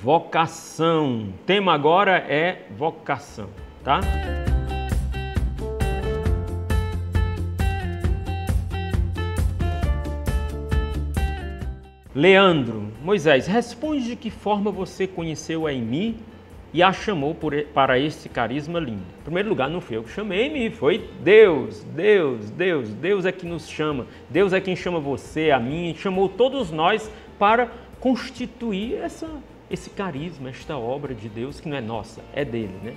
Vocação. O tema agora é vocação, tá? Leandro, Moisés, responde de que forma você conheceu a Aimee e a chamou para esse carisma lindo. Em primeiro lugar, não fui eu que chamei a Aimee, foi Deus. Deus é que nos chama. Deus é quem chama você, a mim, chamou todos nós para constituir esse carisma, esta obra de Deus que não é nossa, é dele, né?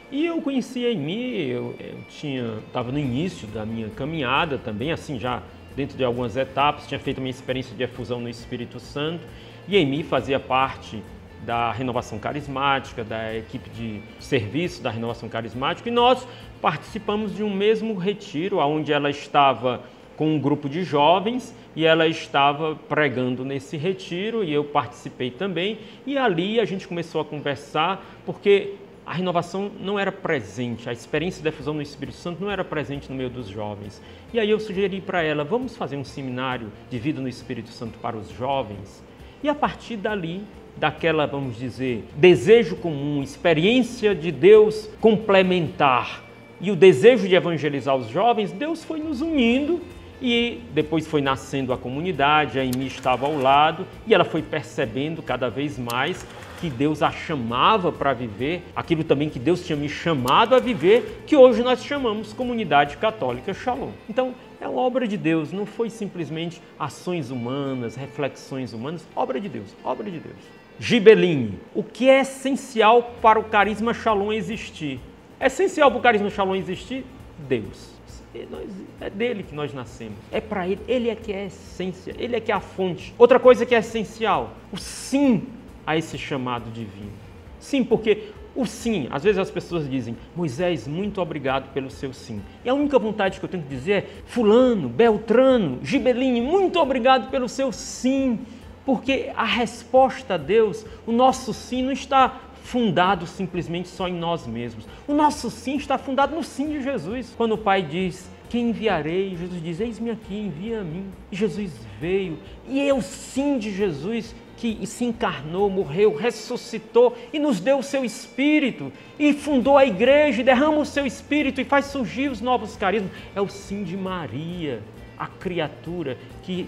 E eu conheci a Aimee, eu estava no início da minha caminhada também, assim, já dentro de algumas etapas, tinha feito a minha experiência de efusão no Espírito Santo, e a Aimee fazia parte da Renovação Carismática, da equipe de serviço da Renovação Carismática, e nós participamos de um mesmo retiro, onde ela estava com um grupo de jovens e ela estava pregando nesse retiro e eu participei também, e ali a gente começou a conversar, porque a renovação não era presente, a experiência da efusão no Espírito Santo não era presente no meio dos jovens. E aí eu sugeri para ela, vamos fazer um seminário de vida no Espírito Santo para os jovens? E a partir dali, daquela, vamos dizer, desejo comum, experiência de Deus complementar e o desejo de evangelizar os jovens, Deus foi nos unindo e depois foi nascendo a comunidade, a Aimee estava ao lado e ela foi percebendo cada vez mais que Deus a chamava para viver, aquilo também que Deus tinha me chamado a viver, que hoje nós chamamos Comunidade Católica Shalom. Então, é uma obra de Deus, não foi simplesmente ações humanas, reflexões humanas, obra de Deus, obra de Deus. Gibeline, o que é essencial para o carisma Shalom existir? É essencial para o carisma Shalom existir? Deus. É dele que nós nascemos, é para ele é que é a essência, ele é que é a fonte. Outra coisa que é essencial, o sim a esse chamado divino. Sim, porque o sim, às vezes as pessoas dizem, Moisés, muito obrigado pelo seu sim. E a única vontade que eu tenho que dizer é, fulano, Beltrano, Gibeline, muito obrigado pelo seu sim. Porque a resposta a Deus, o nosso sim não está fundado simplesmente só em nós mesmos. O nosso sim está fundado no sim de Jesus. Quando o Pai diz, quem enviarei? Jesus diz, eis-me aqui, envia a mim. E Jesus veio. E é o sim de Jesus que se encarnou, morreu, ressuscitou e nos deu o seu Espírito. E fundou a igreja, e derrama o seu Espírito e faz surgir os novos carismas. É o sim de Maria, a criatura que,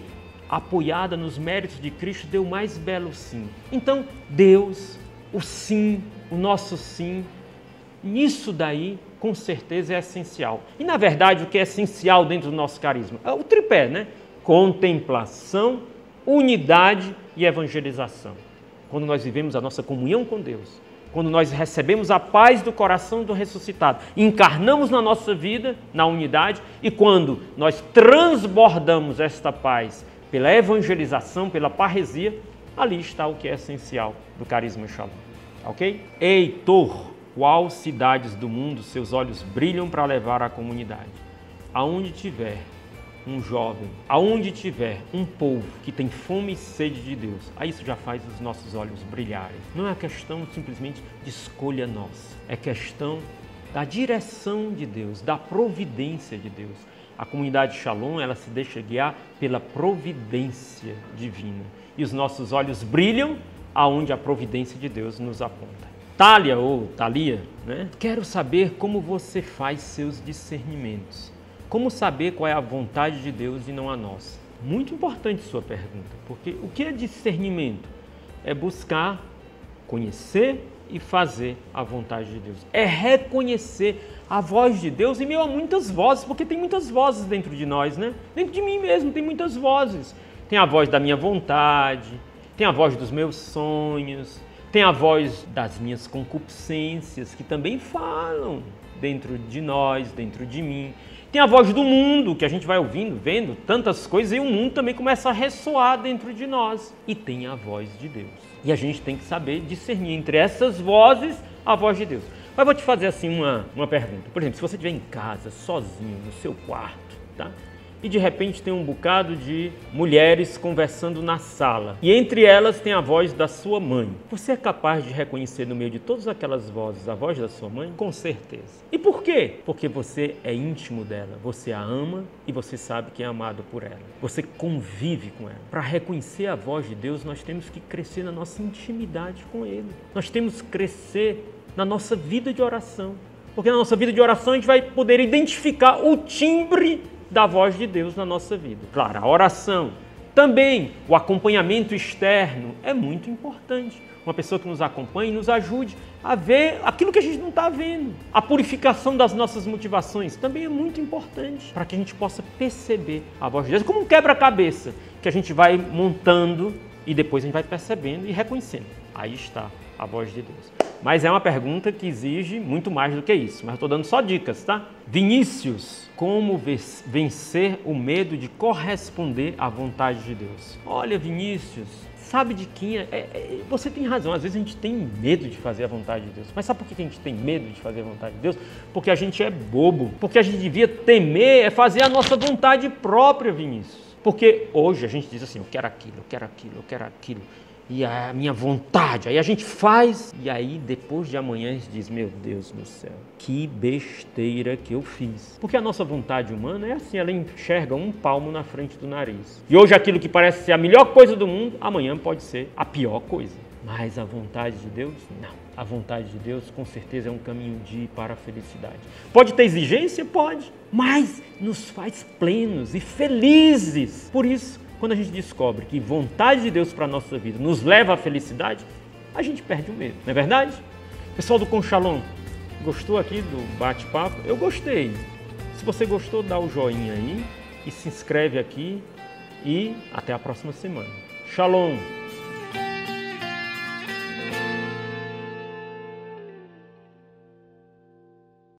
apoiada nos méritos de Cristo, deu o mais belo sim. Então, Deus, o sim, o nosso sim, isso daí, com certeza, é essencial. E, na verdade, o que é essencial dentro do nosso carisma? É o tripé, né? Contemplação, unidade e evangelização. Quando nós vivemos a nossa comunhão com Deus, quando nós recebemos a paz do coração do ressuscitado, encarnamos na nossa vida, na unidade, e quando nós transbordamos esta paz pela evangelização, pela parresia, ali está o que é essencial do carisma Shalom. Ok? Heitor, qual cidades do mundo seus olhos brilham para levar à comunidade? Aonde tiver um jovem, aonde tiver um povo que tem fome e sede de Deus, aí isso já faz os nossos olhos brilharem. Não é questão simplesmente de escolha nossa, é questão da direção de Deus, da providência de Deus. A comunidade Shalom, ela se deixa guiar pela providência divina. E os nossos olhos brilham aonde a providência de Deus nos aponta. Thalia ou Thalia, né? Quero saber como você faz seus discernimentos. Como saber qual é a vontade de Deus e não a nossa? Muito importante sua pergunta, porque o que é discernimento? É buscar, conhecer e fazer a vontade de Deus. É reconhecer a voz de Deus em meio a muitas vozes, porque tem muitas vozes dentro de nós, né? Dentro de mim mesmo tem muitas vozes. Tem a voz da minha vontade, tem a voz dos meus sonhos, tem a voz das minhas concupiscências, que também falam dentro de nós, dentro de mim. Tem a voz do mundo, que a gente vai ouvindo, vendo tantas coisas, e o mundo também começa a ressoar dentro de nós. E tem a voz de Deus. E a gente tem que saber discernir entre essas vozes a voz de Deus. Mas vou te fazer assim uma pergunta. Por exemplo, se você estiver em casa, sozinho, no seu quarto, tá? e de repente tem um bocado de mulheres conversando na sala. E entre elas tem a voz da sua mãe. Você é capaz de reconhecer no meio de todas aquelas vozes a voz da sua mãe? Com certeza. E por quê? Porque você é íntimo dela, você a ama e você sabe que é amado por ela. Você convive com ela. Para reconhecer a voz de Deus, nós temos que crescer na nossa intimidade com Ele. Nós temos que crescer na nossa vida de oração. Porque na nossa vida de oração a gente vai poder identificar o timbre da voz de Deus na nossa vida. Claro, a oração. Também o acompanhamento externo é muito importante. Uma pessoa que nos acompanhe e nos ajude a ver aquilo que a gente não está vendo. A purificação das nossas motivações também é muito importante para que a gente possa perceber a voz de Deus. É como um quebra-cabeça que a gente vai montando e depois a gente vai percebendo e reconhecendo. Aí está a voz de Deus. Mas é uma pergunta que exige muito mais do que isso. Mas eu estou dando só dicas, tá? Vinícius, como vencer o medo de corresponder à vontade de Deus? Olha, Vinícius, sabe de quem é? Você tem razão, às vezes a gente tem medo de fazer a vontade de Deus. Mas sabe por que a gente tem medo de fazer a vontade de Deus? Porque a gente é bobo. Porque a gente devia temer é fazer a nossa vontade própria, Vinícius. Porque hoje a gente diz assim, eu quero aquilo, eu quero aquilo, eu quero aquilo. E a minha vontade, aí a gente faz, e aí depois de amanhã a gente diz, meu Deus do céu, que besteira que eu fiz. Porque a nossa vontade humana é assim, ela enxerga um palmo na frente do nariz. E hoje aquilo que parece ser a melhor coisa do mundo, amanhã pode ser a pior coisa. Mas a vontade de Deus, não. A vontade de Deus, com certeza, é um caminho de ir para a felicidade. Pode ter exigência? Pode. Mas nos faz plenos e felizes. Por isso, quando a gente descobre que vontade de Deus para a nossa vida nos leva à felicidade, a gente perde o medo, não é verdade? Pessoal do Conchalon, gostou aqui do bate-papo? Eu gostei. Se você gostou, dá o joinha aí e se inscreve aqui e até a próxima semana. Shalom!